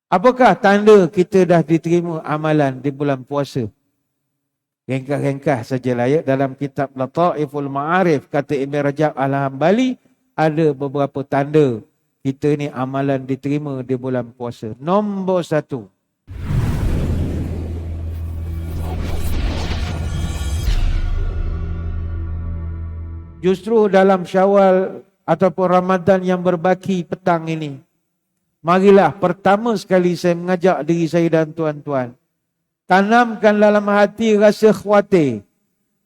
Apakah tanda kita dah diterima amalan di bulan puasa? Ringkas-ringkas sajalah ya. Dalam kitab Lataiful Ma'arif, kata Ibn Rajab Al-Hambali, ada beberapa tanda kita ni amalan diterima di bulan puasa. Nombor 1. Justru dalam Syawal ataupun Ramadan yang berbaki petang ini, marilah pertama sekali saya mengajak diri saya dan tuan-tuan, tanamkan dalam hati rasa khawatir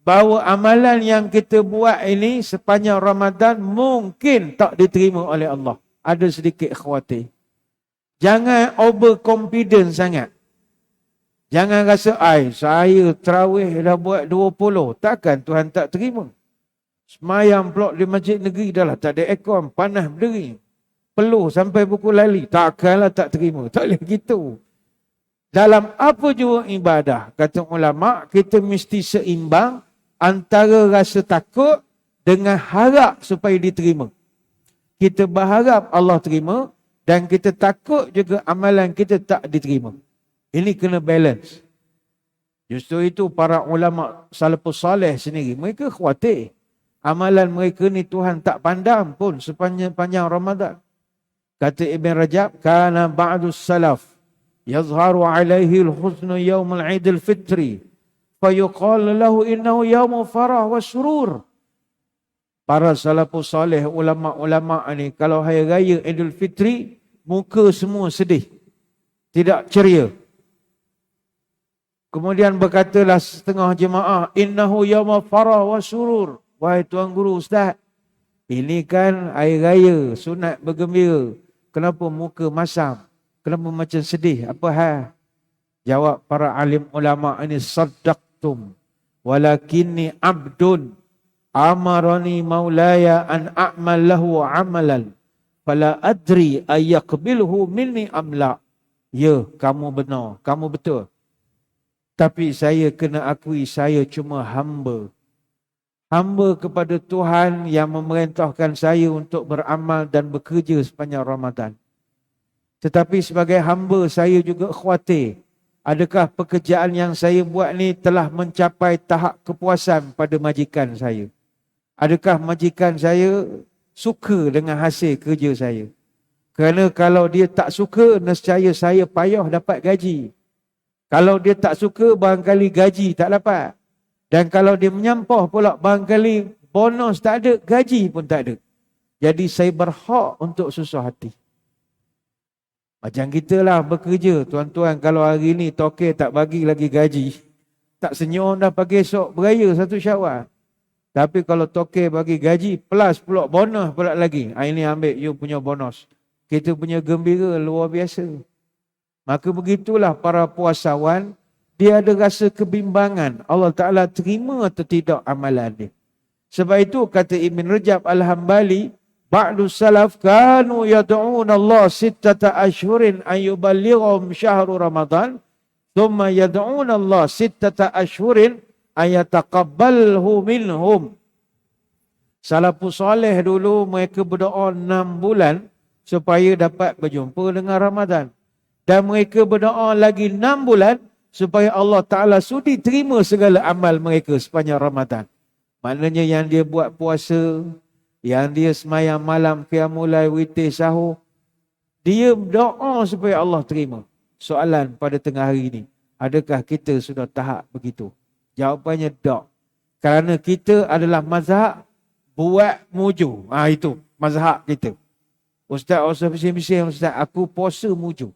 bahawa amalan yang kita buat ini sepanjang Ramadan mungkin tak diterima oleh Allah. Ada sedikit khawatir. Jangan overconfident sangat. Jangan rasa, saya tarawih dah buat 20, takkan Tuhan tak terima. Semayang pula di masjid negeri dah lah, tak ada aircon, panas berdiri. Peluh sampai pukul lali, takkanlah tak terima. Tak boleh gitu. Dalam apa jua ibadah, kata ulama, kita mesti seimbang antara rasa takut dengan harap supaya diterima. Kita berharap Allah terima dan kita takut juga amalan kita tak diterima. Ini kena balance. Justru itu para ulama salafus salih sendiri, mereka khawatir amalan mereka ni Tuhan tak pandang pun sepanjang Ramadan. Kata Ibn Rajab, kana ba'dus salaf yazharu alaihi al-huznu yawm al-'id al-fitri fayuqal lahu innahu yawm farah wa surur. Para salafus salih, ulama-ulama ni, kalau hari raya Idul Fitri, muka semua sedih, tidak ceria. Kemudian berkatalah setengah jemaah, innahu yawm farah wa surur. Wahai Tuan Guru, Ustaz, ini kan hari raya, sunat bergembira. Kenapa muka masam? Kenapa macam sedih? Apa hal? Jawab para alim ulama ini, saddaqtum walakinni abdun amarani maulaya an a'mal lahu amalan fala adri ayyaqbilhu minni amla. Ya, kamu benar, kamu betul. Tapi saya kena akui, saya cuma hamba. Hamba kepada Tuhan yang memerintahkan saya untuk beramal dan bekerja sepanjang Ramadan. Tetapi sebagai hamba, saya juga khawatir. Adakah pekerjaan yang saya buat ni telah mencapai tahap kepuasan pada majikan saya? Adakah majikan saya suka dengan hasil kerja saya? Kerana kalau dia tak suka, nescaya saya payah dapat gaji. Kalau dia tak suka, barangkali gaji tak dapat. Dan kalau dia menyampah pula, barangkali bonus tak ada, gaji pun tak ada. Jadi saya berhak untuk susah hati. Macam kita lah bekerja, tuan-tuan, kalau hari ni tokek tak bagi lagi gaji, tak senyum dah pagi esok beraya 1 Syawal. Tapi kalau tokek bagi gaji plus pula bonus pula lagi, ini ambil you punya bonus. Kita punya gembira luar biasa. Maka begitulah para puasawan, dia ada rasa kebimbangan. Allah Ta'ala terima atau tidak amalan dia. Sebab itu kata Ibn Rajab Al-Hambali, ba'du salaf kanu yad'un Allah 6 ashhurin an yuballighum syahru Ramadan, thumma yad'un Allah 6 ashhurin an yataqabbalhu minhum. Salafus salih dulu mereka berdoa 6 bulan supaya dapat berjumpa dengan Ramadan. Dan mereka berdoa lagi 6 bulan supaya Allah Ta'ala sudi terima segala amal mereka sepanjang Ramadan. Maknanya yang dia buat puasa, yang dia semayang malam, qiyamul lail, witir, sahur, dia berdoa supaya Allah terima. Soalan pada tengah hari ini, adakah kita sudah tahap begitu? Jawapannya tak. Kerana kita adalah mazhab buat muju. Itu mazhab kita. Ustaz bising-bising, Ustaz, aku puasa muju.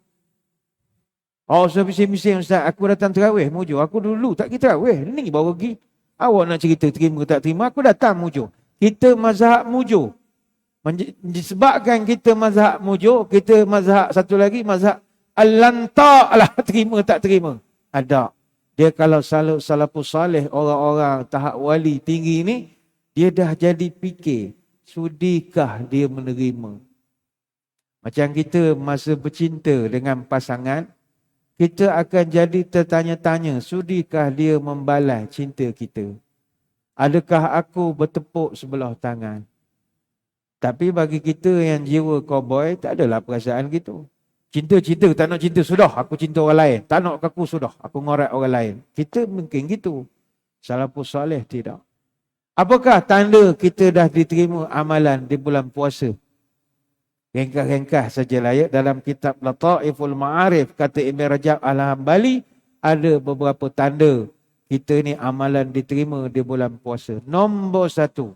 Ustaz bising-bising, Ustaz, aku datang terawih muju. Aku dulu tak kira terawih, ni baru pergi. Awak nak cerita terima tak terima, aku datang muju. Kita mazhab muju. Disebabkan kita mazhab muju, kita mazhab satu lagi, mazhab al-lanta' lah, terima tak terima. Ada. Dia kalau salafus salih, orang-orang tahap wali tinggi ni, dia dah jadi fikir, sudikah dia menerima? Macam kita masa bercinta dengan pasangan, kita akan jadi tertanya-tanya, sudikah dia membalas cinta kita? Adakah aku bertepuk sebelah tangan? Tapi bagi kita yang jiwa cowboy, tak adalah perasaan gitu. Cinta-cinta, tak nak cinta, sudah aku cinta orang lain. Tak nak aku, sudah aku ngorat orang lain. Kita mungkin gitu. Salafus soleh tidak. Apakah tanda kita dah diterima amalan di bulan puasa? Ringkas-ringkas sajalah ya. Dalam kitab Lataiful Ma'arif, kata Ibn Rajab Al-Hambali, ada beberapa tanda kita ni amalan diterima di bulan puasa. Nombor 1.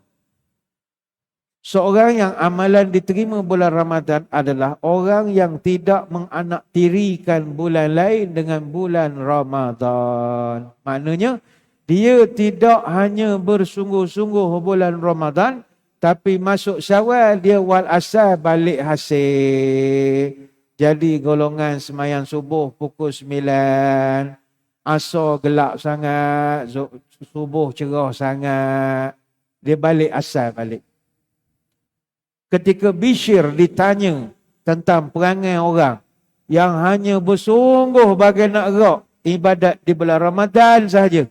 Seorang yang amalan diterima bulan Ramadan adalah orang yang tidak menganaktirikan bulan lain dengan bulan Ramadan. Maknanya, dia tidak hanya bersungguh-sungguh bulan Ramadan, tapi masuk Syawal dia wal asar balik hasil. Jadi golongan semayang subuh pukul 9, asar gelap sangat, subuh cerah sangat, dia balik asar balik. Ketika Bishr ditanya tentang perangai orang yang hanya bersungguh bagai nak gerak ibadat di bulan Ramadan sahaja,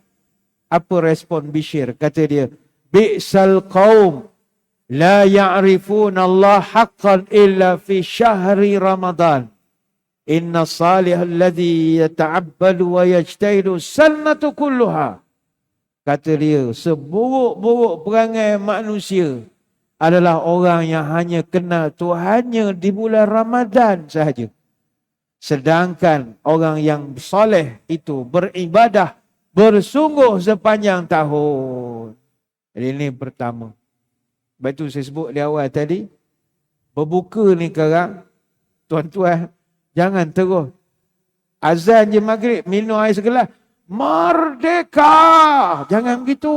apa respon Bishr? Kata dia, bi'sal qaum la ya'rifuna Allah haqqan illa fi syahri Ramadan. Inna salih alladhi yata'abbadu wa yajtahidu sannatu kulluha. Kata dia, seburuk-buruk perangai manusia adalah orang yang hanya kenal Tuhannya di bulan Ramadan sahaja. Sedangkan orang yang soleh itu beribadah bersungguh sepanjang tahun. Jadi ini pertama. Sebab itu saya sebut di awal tadi, berbuka ni sekarang, tuan-tuan, jangan terus azan je maghrib, minum air segelas, merdeka. Jangan begitu.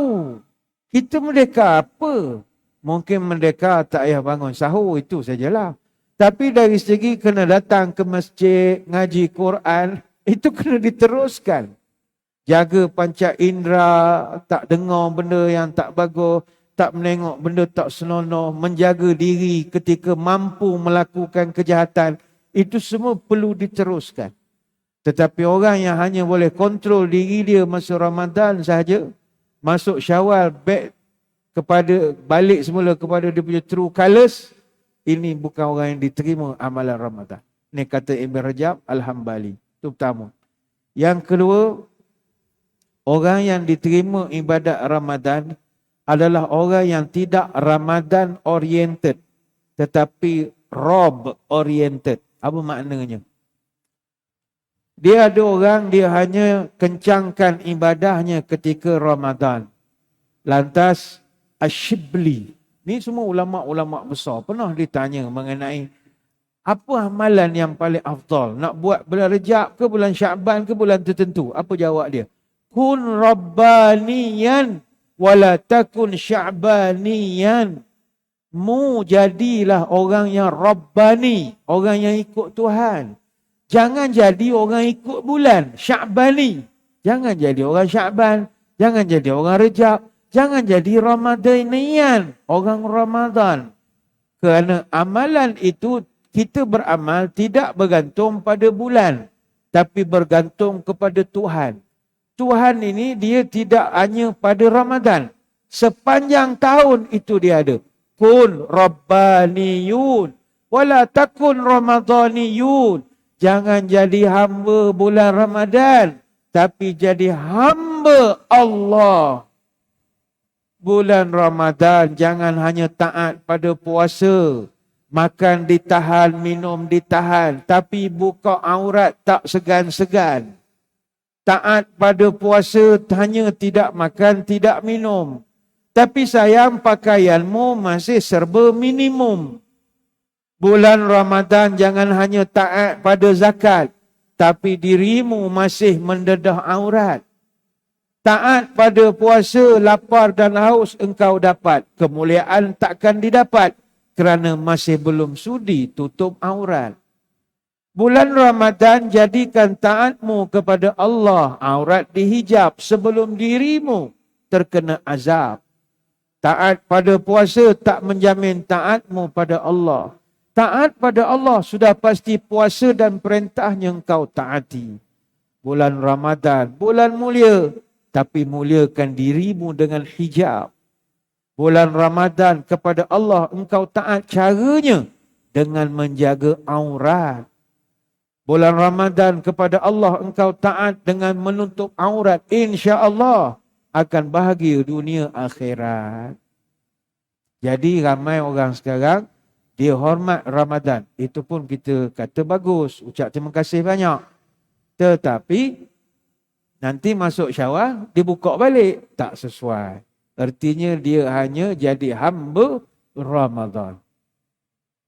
Kita merdeka apa? Mungkin merdeka tak payah bangun sahur, itu sajalah. Tapi dari segi kena datang ke masjid, ngaji Quran, itu kena diteruskan. Jaga panca indera, tak dengar benda yang tak bagus, tak menengok benda tak senonoh, menjaga diri ketika mampu melakukan kejahatan, itu semua perlu diteruskan. Tetapi orang yang hanya boleh kontrol diri dia masa Ramadan sahaja, masuk Syawal, balik semula kepada dia punya true colours, ini bukan orang yang diterima amalan Ramadan. Ini kata Ibn Rajab Al-Hambali. Itu pertama. Yang kedua, orang yang diterima ibadat Ramadan adalah orang yang tidak Ramadan oriented, tetapi Rob oriented. Apa maknanya? Dia ada orang, dia hanya kencangkan ibadahnya ketika Ramadan. Lantas Ash-Shibli, ni semua ulama-ulama besar, pernah ditanya mengenai apa amalan yang paling afdal, nak buat bulan Rejab ke bulan Syaban ke bulan tertentu. Apa jawab dia? Kun rabbaniyan wala takun sya'baniyan. Mu jadilah orang yang rabbani, orang yang ikut Tuhan. Jangan jadi orang ikut bulan Sya'bani. Jangan jadi orang Syaban, jangan jadi orang Rejab. Jangan jadi Ramadanian, orang Ramadan. Kerana amalan itu, kita beramal tidak bergantung pada bulan, tapi bergantung kepada Tuhan. Tuhan ini dia tidak hanya pada Ramadan. Sepanjang tahun itu dia ada. Kun Rabbaniyun, wala takun Ramadaniyun. Jangan jadi hamba bulan Ramadan, tapi jadi hamba Allah. Bulan Ramadan jangan hanya taat pada puasa, makan ditahan, minum ditahan, tapi buka aurat tak segan-segan. Taat pada puasa hanya tidak makan, tidak minum. Tapi sayang pakaianmu masih serba minimum. Bulan Ramadan jangan hanya taat pada zakat, tapi dirimu masih mendedah aurat. Taat pada puasa, lapar dan haus engkau dapat. Kemuliaan takkan didapat kerana masih belum sudi tutup aurat. Bulan Ramadan jadikan taatmu kepada Allah, aurat dihijab sebelum dirimu terkena azab. Taat pada puasa tak menjamin taatmu pada Allah. Taat pada Allah sudah pasti puasa dan perintahnya engkau taati. Bulan Ramadan, bulan mulia. Tapi muliakan dirimu dengan hijab. Bulan Ramadan kepada Allah engkau taat, caranya dengan menjaga aurat. Bulan Ramadan kepada Allah engkau taat dengan menutup aurat, insya-Allah akan bahagia dunia akhirat. Jadi ramai orang sekarang dia hormat Ramadan. Itu pun kita kata bagus, ucap terima kasih banyak. Tetapi nanti masuk Syawal dibuka balik, tak sesuai. Artinya dia hanya jadi hamba Ramadan.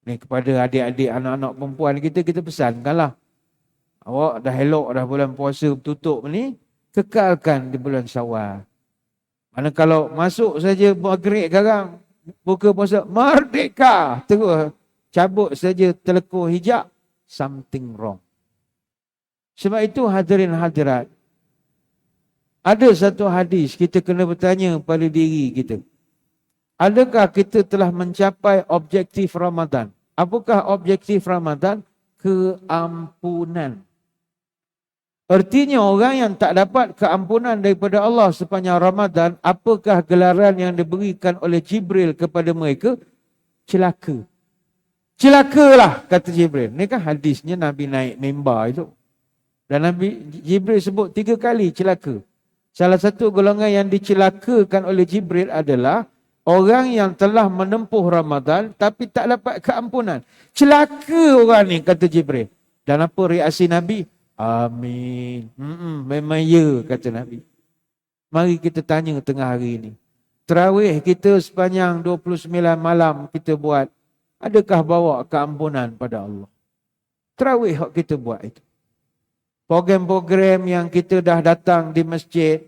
Ni kepada adik-adik anak-anak perempuan kita pesankanlah. Awak dah elok dah bulan puasa bertutup ni, kekalkan di bulan Syawal. Mana kalau masuk saja maghrib sekarang, buka puasa, merdeka, terus cabut saja telekor hijab, something wrong. Sebab itu hadirin hadirat, ada satu hadis kita kena bertanya pada diri kita. Adakah kita telah mencapai objektif Ramadan? Apakah objektif Ramadan? Keampunan. Artinya orang yang tak dapat keampunan daripada Allah sepanjang Ramadan, apakah gelaran yang diberikan oleh Jibril kepada mereka? Celaka. Celakalah, kata Jibril. Ini kan hadisnya Nabi naik mimbar itu. Dan Nabi Jibril sebut 3 kali celaka. Salah satu golongan yang dicelakakan oleh Jibril adalah orang yang telah menempuh Ramadan tapi tak dapat keampunan. Celaka orang ni, kata Jibril. Dan apa reaksi Nabi? Amin. Memang ya, kata Nabi. Mari kita tanya tengah hari ini. Tarawih kita sepanjang 29 malam kita buat, adakah bawa keampunan pada Allah? Tarawih yang kita buat itu. Program-program yang kita dah datang di masjid,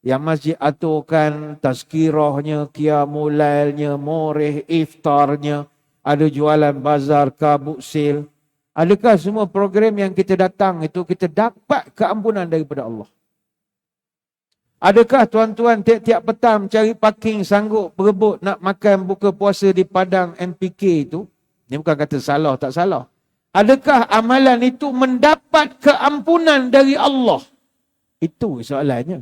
yang masjid aturkan tazkirahnya, qiyamul lailnya, moreh, iftarnya, ada jualan bazar, kabut sale. Adakah semua program yang kita datang itu kita dapat keampunan daripada Allah? Adakah tuan-tuan tiap-tiap petang cari parking sanggup berebut nak makan buka puasa di padang MPK itu? Ini bukan kata salah tak salah. Adakah amalan itu mendapat keampunan dari Allah? Itu soalannya.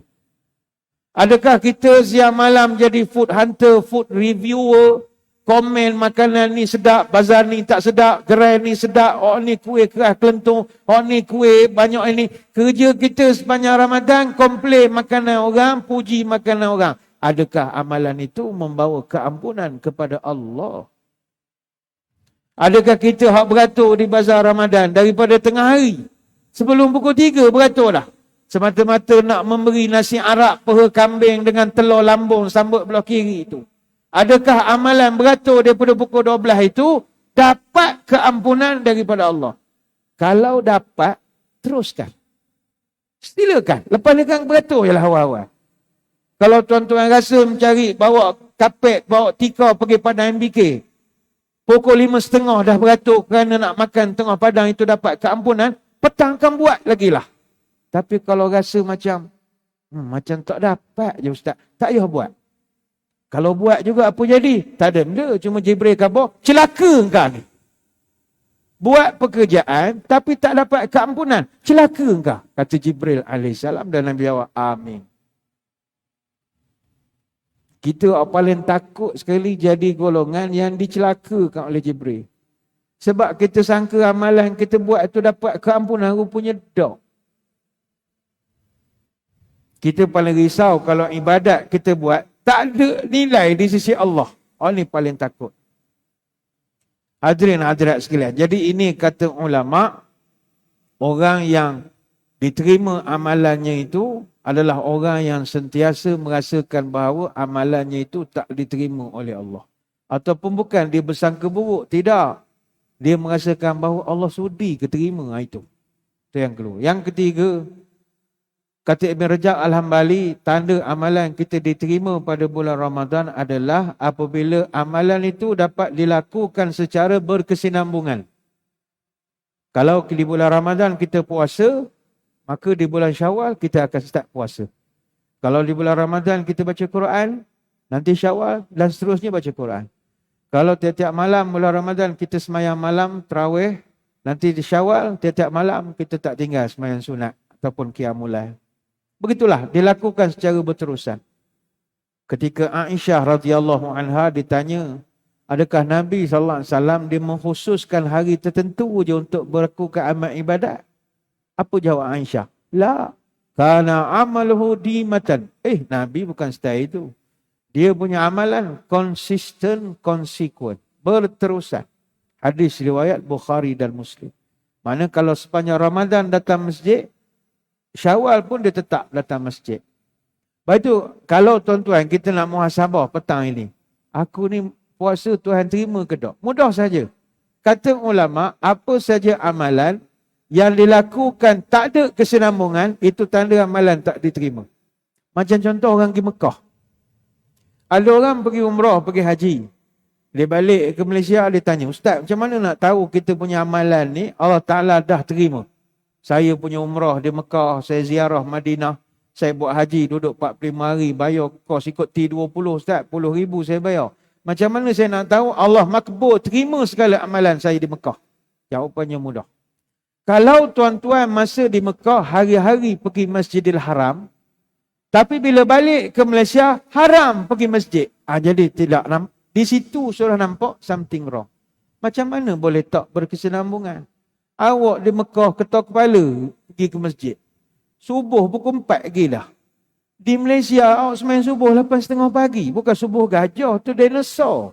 Adakah kita siang malam jadi food hunter, food reviewer, komen makanan ni sedap, bazar ni tak sedap, gerai ni sedap, oh ni kuih keras kelentung, oh ni kuih banyak ini. Kerja kita sepanjang Ramadan, komplain makanan orang, puji makanan orang. Adakah amalan itu membawa keampunan kepada Allah? Adakah kita hak beratur di bazar Ramadan daripada tengah hari? Sebelum pukul 3 beratur dah. Semata-mata nak memberi nasi arak, peha kambing dengan telur lambung sambut belah kiri itu. Adakah amalan beratur daripada pukul 12 itu dapat keampunan daripada Allah? Kalau dapat, teruskan. Silakan. Lepas ni kan beratur je lah awal-awal. Kalau tuan-tuan rasa mencari, bawa kapet, bawa tikar pergi padang MBK. Pukul 5.30 dah beratur kerana nak makan tengah padang itu dapat keampunan. Petang kan buat lagi lah. Tapi kalau rasa macam, macam tak dapat je Ustaz. Tak payah buat. Kalau buat juga apa jadi? Tak ada benda. Cuma Jibril khabar, celaka engkau ni. Buat pekerjaan tapi tak dapat keampunan. Celaka engkau. Kata Jibril AS dan Nabi jawab, amin. Kita paling takut sekali jadi golongan yang dicelakakan oleh Jibril. Sebab kita sangka amalan kita buat itu dapat keampunan, rupanya tak. Kita paling risau kalau ibadat kita buat tak ada nilai di sisi Allah. Oh, ni paling takut. Hadirin hadirat sekalian. Jadi ini kata ulama, orang yang diterima amalannya itu adalah orang yang sentiasa merasakan bahawa amalannya itu tak diterima oleh Allah. Ataupun bukan dia bersangka buruk. Tidak. Dia merasakan bahawa Allah sudi keterima itu. Itu yang kedua. Yang ketiga, kata Ibn Rajab Al-Hambali, tanda amalan kita diterima pada bulan Ramadan adalah apabila amalan itu dapat dilakukan secara berkesinambungan. Kalau di bulan Ramadan kita puasa, maka di bulan Syawal kita akan start puasa. Kalau di bulan Ramadan kita baca Quran, nanti Syawal dan seterusnya baca Quran. Kalau tiap-tiap malam bulan Ramadan kita semayang malam, tarawih, nanti di Syawal tiap-tiap malam kita tak tinggal semayang sunat ataupun qiyamul lail. Begitulah dilakukan secara berterusan. Ketika Aisyah radhiyallahu anha ditanya, Adakah Nabi SAW dia mengkhususkan hari tertentu je untuk melakukan amal ibadat? Apa jawab Aisyah? La. Kana amaluhu dimatan. Nabi bukan style itu. Dia punya amalan konsisten, konsekuen, berterusan. Hadis riwayat Bukhari dan Muslim. Mana kalau sepanjang Ramadan datang masjid, Syawal pun dia tetap datang masjid. Lepas itu, kalau tuan-tuan kita nak muhasabah petang ini, aku ni puasa Tuhan terima ke tak? Mudah saja. Kata ulama, apa saja amalan yang dilakukan tak ada kesinambungan, itu tanda amalan tak diterima. Macam contoh orang pergi Mekah. Ada orang pergi umrah, pergi haji. Dia balik ke Malaysia, dia tanya, Ustaz, macam mana nak tahu kita punya amalan ni Allah Ta'ala dah terima? Saya punya umrah di Mekah, saya ziarah Madinah, saya buat haji, duduk 45 hari, bayar kos ikut T20, Ustaz, 10,000 saya bayar. Macam mana saya nak tahu Allah makbul, terima segala amalan saya di Mekah? Jawapannya mudah. Kalau tuan-tuan masa di Mekah, hari-hari pergi Masjidil Haram, tapi bila balik ke Malaysia, haram pergi masjid. Jadi tidak di situ sudah nampak something wrong. Macam mana boleh tak berkesinambungan? Awak di Mekah ketok kepala pergi ke masjid. Subuh pukul 4 lagi dah. Di Malaysia awak semain subuh 8.30 pagi. Bukan subuh gajah, tu dinosaur.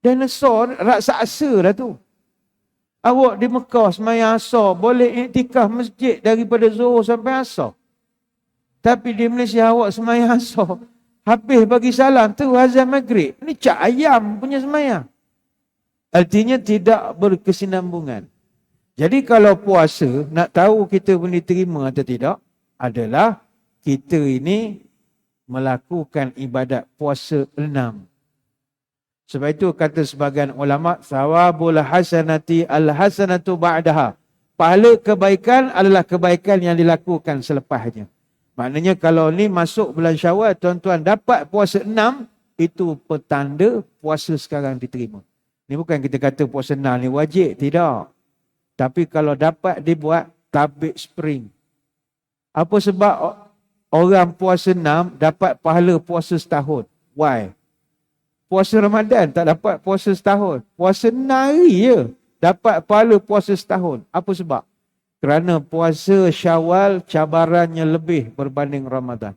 Dinosaur raksasa dah tu. Awak di Mekah semayang asar, boleh iktikaf masjid daripada Zuhur sampai asar. Tapi di Malaysia awak semayang asar, habis bagi salam tu azan maghrib. Ini cak ayam punya semayang. Artinya tidak berkesinambungan. Jadi kalau puasa, nak tahu kita boleh terima atau tidak, adalah kita ini melakukan ibadat puasa 6. Sebab itu kata sebagian ulama, thawabul hasanati al-hasanatu ba'daha. Pahala kebaikan adalah kebaikan yang dilakukan selepasnya. Maknanya kalau ni masuk bulan Syawal, tuan-tuan dapat puasa 6, itu petanda puasa sekarang diterima. Ni bukan kita kata puasa 6 ni wajib, tidak. Tapi kalau dapat dibuat tabik spring. Apa sebab orang puasa 6 dapat pahala puasa setahun? Why? Puasa Ramadan tak dapat puasa setahun. Puasa 6 hari je dapat pahala puasa setahun. Apa sebab? Kerana puasa Syawal cabarannya lebih berbanding Ramadan.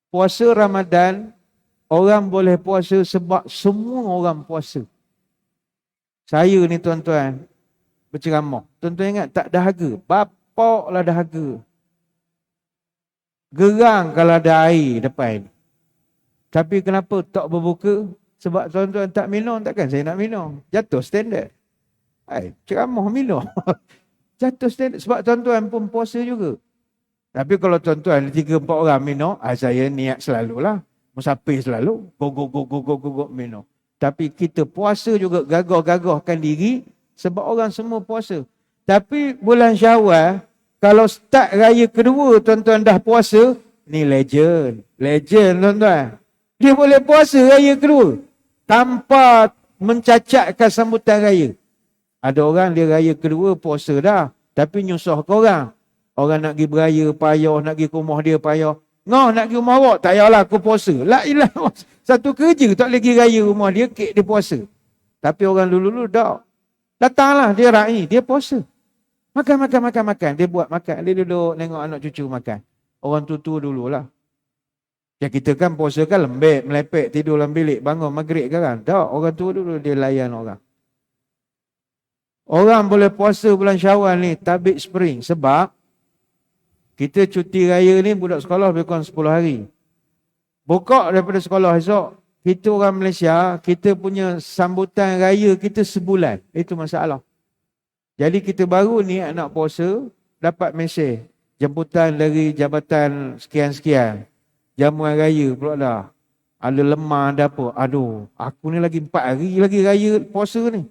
Puasa Ramadan, orang boleh puasa sebab semua orang puasa. Saya ni tuan-tuan, berceramah. Tuan-tuan ingat tak dahaga? Bapak lah dahaga. Gerang kalau ada air depan. Tapi kenapa tak berbuka? Sebab tuan-tuan tak minum, takkan saya nak minum. Jatuh standard. Ceramah minum. Jatuh standard. Sebab tuan-tuan pun puasa juga. Tapi kalau tuan-tuan 3-4 orang minum, saya niat selalulah. Musafir selalu. Go minum. Tapi kita puasa juga gagah-gagahkan diri sebab orang semua puasa. Tapi bulan Syawal, kalau start raya kedua tuan-tuan dah puasa, ni legend. Legend tuan-tuan. Dia boleh puasa raya kedua tanpa mencacatkan sambutan raya. Ada orang dia raya kedua puasa dah, tapi nyusah ke orang. Orang nak pergi beraya payah, nak pergi ke rumah dia payah. Ngah nak pergi rumah awak, tak payahlah aku puasa. La ilah, satu kerja tak lagi raya rumah dia, kek dia puasa. Tapi orang dulu-dulu tak. Datanglah dia raih, dia puasa. Makan. Dia buat makan, dia duduk tengok anak cucu makan. Orang tua dululah. Ya kita kan puasa kan lembek, melepek, tidur dalam bilik, bangun maghrib kan. Tak, orang tua dulu dia layan orang. Orang boleh puasa bulan Syawal ni tabik spring sebab kita cuti raya ni budak sekolah lebih kurang 10 hari. Buka daripada sekolah esok, kita orang Malaysia, kita punya sambutan raya kita sebulan. Itu masalah. Jadi kita baru ni nak puasa, dapat mesej. Jemputan dari jabatan sekian-sekian. Jamuan raya pula dah. Ada lemah, ada apa. Aduh, aku ni lagi 4 hari lagi raya puasa ni.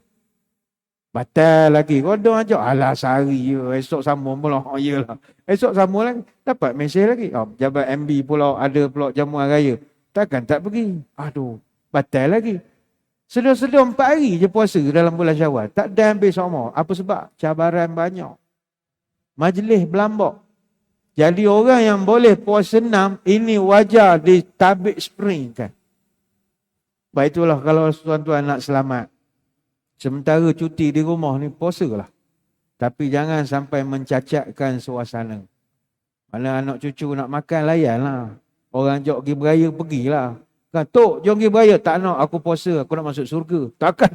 Batal lagi. Kodong aja. Alah sehari je. Esok sambung pula. Oh iyalah. Esok sambung lagi. Dapat mesej lagi. Jabat MB pula ada pula jamuan raya. Takkan tak pergi. Aduh. Batal lagi. Sedar-sedar 4 hari je puasa dalam bulan Syawal. Tak ada habis semua. Apa sebab? Cabaran banyak. Majlis berlambak. Jadi orang yang boleh puasa 6, ini wajar ditabik spring kan. Sebab itulah kalau tuan-tuan nak selamat, sementara cuti di rumah ni puasalah. Tapi jangan sampai mencacatkan suasana. Mana anak cucu nak makan, layanlah. Orang jok pergi beraya, pergilah. Kan, Tok, jom pergi beraya. Tak nak, aku puasa, aku nak masuk surga. Takkan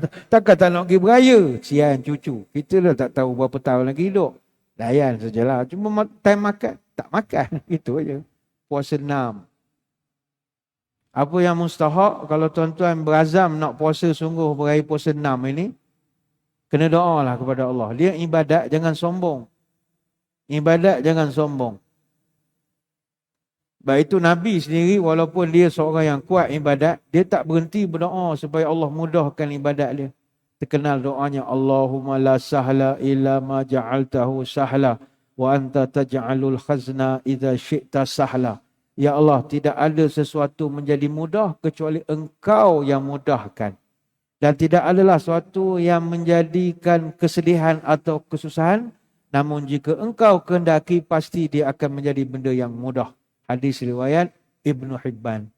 tak nak pergi beraya. Sian cucu. Kita dah tak tahu berapa tahun lagi hidup. Layan sajalah. Cuma time makan, tak makan. Itu aja. Puasa 6. Apa yang mustahak kalau tuan-tuan berazam nak puasa sungguh beraya puasa 6 ini, kena doa lah kepada Allah. Dia ibadat, jangan sombong. Ibadat, jangan sombong. Sebab itu Nabi sendiri walaupun dia seorang yang kuat ibadat, dia tak berhenti berdoa supaya Allah mudahkan ibadat dia. Terkenal doanya, Allahumma la sahla illa ma ja'altahu sahla wa anta taj'alul khazna idza syi'ta sahla. Ya Allah, tidak ada sesuatu menjadi mudah kecuali Engkau yang mudahkan. Dan tidak adalah sesuatu yang menjadikan kesedihan atau kesusahan. Namun jika Engkau kehendaki, pasti dia akan menjadi benda yang mudah. Hadis riwayat Ibnu Hibban.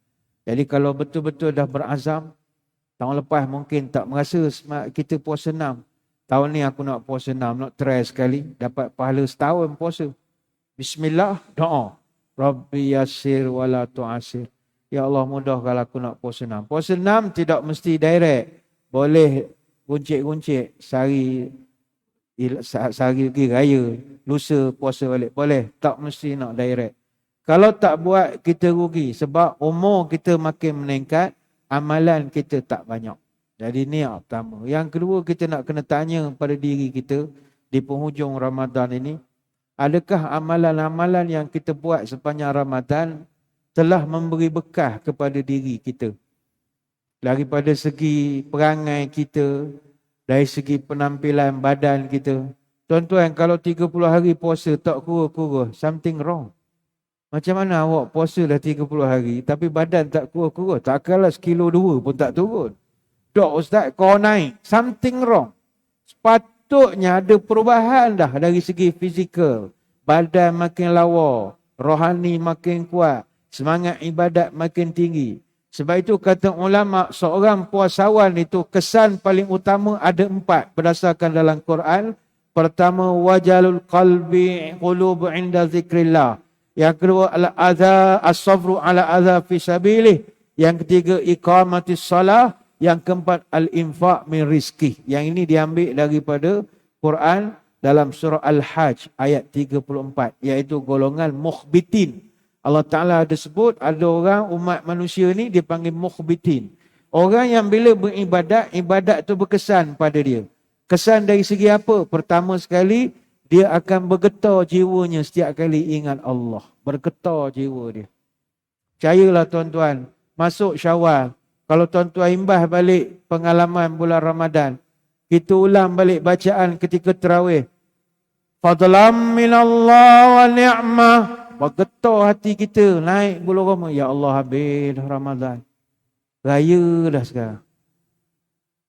Jadi kalau betul-betul dah berazam, tahun lepas mungkin tak merasa kita puasa 6. Tahun ni aku nak puasa 6, nak try sekali. Dapat pahala setahun puasa. Bismillah, doa. Rabbi yassir wala tu'asir. Ya Allah, mudah kalau aku nak puasa 6. Puasa 6 tidak mesti direct. Boleh guncik-guncik sehari lagi raya, lusa puasa balik. Boleh, tak mesti nak direct. Kalau tak buat, kita rugi. Sebab umur kita makin meningkat, amalan kita tak banyak. Jadi ni yang pertama. Yang kedua, kita nak kena tanya pada diri kita di penghujung Ramadan ini, adakah amalan-amalan yang kita buat sepanjang Ramadan telah memberi bekah kepada diri kita? Daripada segi perangai kita, dari segi penampilan badan kita. Tuan-tuan, kalau 30 hari puasa tak kurus-kurus, something wrong. Macam mana awak puasa dah 30 hari, tapi badan tak kurus-kurus? Takkanlah 1 kilo 2 pun tak turun. Dok Ustaz, kau naik. Something wrong. Sepatutnya ada perubahan dah dari segi fizikal. Badan makin lawa, rohani makin kuat, semangat ibadat makin tinggi. Sebab itu kata ulama, seorang puasawan itu kesan paling utama ada 4 berdasarkan dalam Quran. Pertama, wajalul qalbi qulubu inda zikrillah. Yang kedua, al-adha as-sabru ala adha fi sabilih. Yang ketiga, iqamatis salah. Yang keempat, al-infaq min rizki. Yang ini diambil daripada Quran dalam surah Al-Hajj ayat 34, iaitu golongan mukhbitin. Allah Ta'ala ada sebut, ada orang umat manusia ni dia panggil mukhbitin. Orang yang bila beribadat, ibadat tu berkesan pada dia. Kesan dari segi apa? Pertama sekali, dia akan bergetar jiwanya setiap kali ingat Allah. Bergetar jiwa dia. Percayalah tuan-tuan, masuk Syawal, kalau tuan-tuan imbas balik pengalaman bulan Ramadan, kita ulang balik bacaan ketika tarawih. Fadlam minallah wa ni'mah. Bergetar hati kita, naik bulu roma. Ya Allah, habis dah Ramadan. Raya dah sekarang.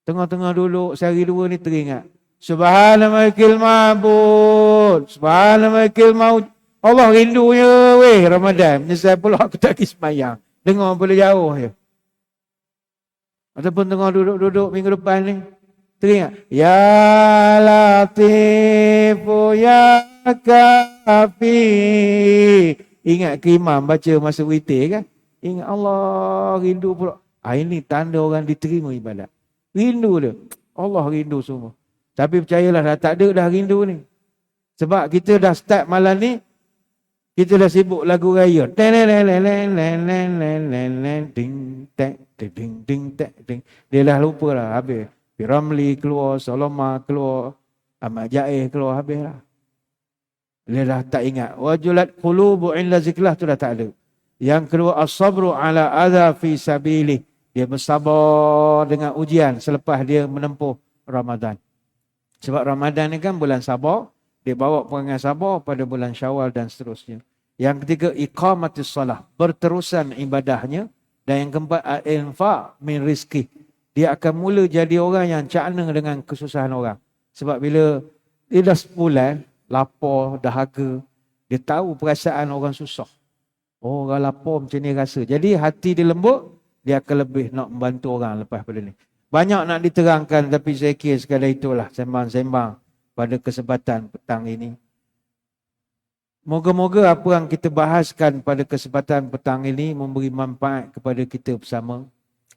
Tengah-tengah duduk sehari 2 ni teringat. Subhana malikil ma'bud. Subhana malikil ma'ud. Allah rindunya weh Ramadan. Menyesal pula aku tak pergi sembahyang. Dengar boleh jauh je. Ataupun tengah duduk-duduk minggu depan ni, teringat. Ya Latifu ya Kafi. Ingat ke imam baca masa witir kan? Ingat Allah, rindu pula. Ini tanda orang diterima ibadat. Rindu dia. Allah rindu semua. Tapi percayalah dah tak ada dah rindu ni. Sebab kita dah start malam ni, kita dah sibuk lagu raya. Dia dah lupa lah habis. Piramli keluar, Saloma keluar, Ahmad Jaih keluar, habis lah. Dia dah tak ingat. Wajulat qulubu illa ziklah tu dah tak ada. Yang kedua, as-sabru ala adha fi sabilih. Dia bersabar dengan ujian selepas dia menempuh Ramadan. Sebab Ramadan ni kan bulan sabar. Dia bawa perangai sabar pada bulan Syawal dan seterusnya. Yang ketiga, iqamatis salah. Berterusan ibadahnya. Dan yang keempat, al-infaq min rizki. Dia akan mula jadi orang yang cakna dengan kesusahan orang. Sebab bila dia dah sebulan, lapar, dahaga, dia tahu perasaan orang susah. Oh, orang lapar macam ni rasa. Jadi hati dia lembut, dia akan lebih nak membantu orang lepas pada ni. Banyak nak diterangkan tapi saya kira sekadar itulah sembang-sembang pada kesempatan petang ini. Moga-moga apa yang kita bahaskan pada kesempatan petang ini memberi manfaat kepada kita bersama.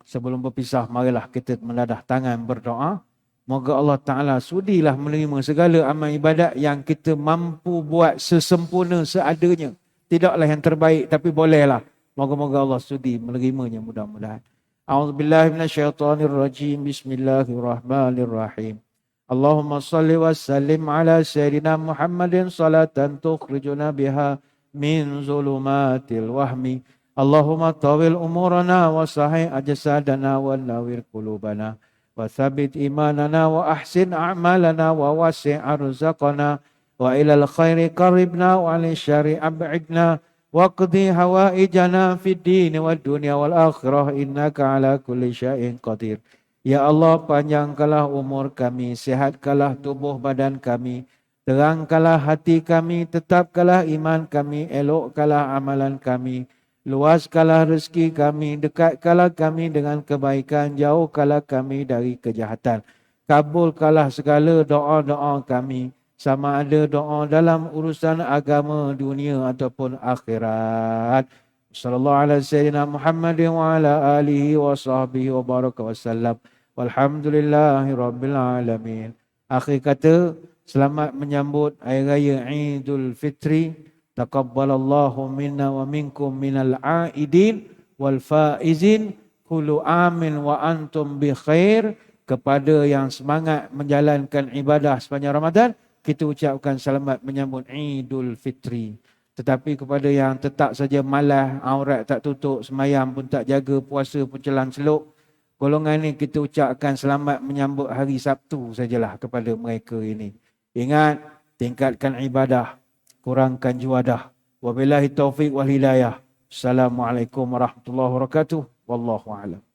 Sebelum berpisah, marilah kita menadah tangan berdoa. Moga Allah Ta'ala sudilah menerima segala amal ibadat yang kita mampu buat sesempurna seadanya. Tidaklah yang terbaik tapi bolehlah. Moga-moga Allah sudi menerimanya mudah-mudahan. A'udzubillahi minasyaitonirrajim. Bismillahirrahmanirrahim. Allahumma salli wa sallim ala Sayyidina Muhammadin salatan tukhrijuna biha min zulumatil wahmi. Allahumma tawil umurana wa sahih ajsadana wa nawir qulubana wa thabit imanana wa ahsin a'malana wa wasi' arzaqana wa ilal khairi qaribna wa alil syari ab'idna wa qdi hawaijana fid din wad dunya wal akhirah innaka ala kulli syai'in qadir. Ya Allah, panjangkanlah umur kami, sihatkanlah tubuh badan kami, terangkanlah hati kami, tetapkanlah iman kami, elokkanlah amalan kami, luaskanlah rezeki kami, dekatkanlah kami dengan kebaikan, jauhkanlah kami dari kejahatan. Kabulkanlah segala doa-doa kami, sama ada doa dalam urusan agama, dunia ataupun akhirat. Sallallahu alaihi sayyidina Muhammadin wa ala alihi wa sahbihi wa baraka wasallam. Walhamdulillahi rabbil alamin. Akhir kata, selamat menyambut hari raya Idul Fitri. Taqabbalallahu minna wa minkum minal aidin wal faizin. Kullu amin wa antum bi khair. Kepada yang semangat menjalankan ibadah sepanjang Ramadan, kita ucapkan selamat menyambut Idul Fitri. Tetapi kepada yang tetap saja malas, aurat tak tutup, semayam pun tak jaga, puasa pun celang-celuk, golongan ni kita ucapkan selamat menyambut hari Sabtu sajalah kepada mereka ini. Ingat, tingkatkan ibadah, kurangkan juadah. Wabillahi taufiq wal hidayah. Assalamualaikum warahmatullahi wabarakatuh. Wallahu a'lam.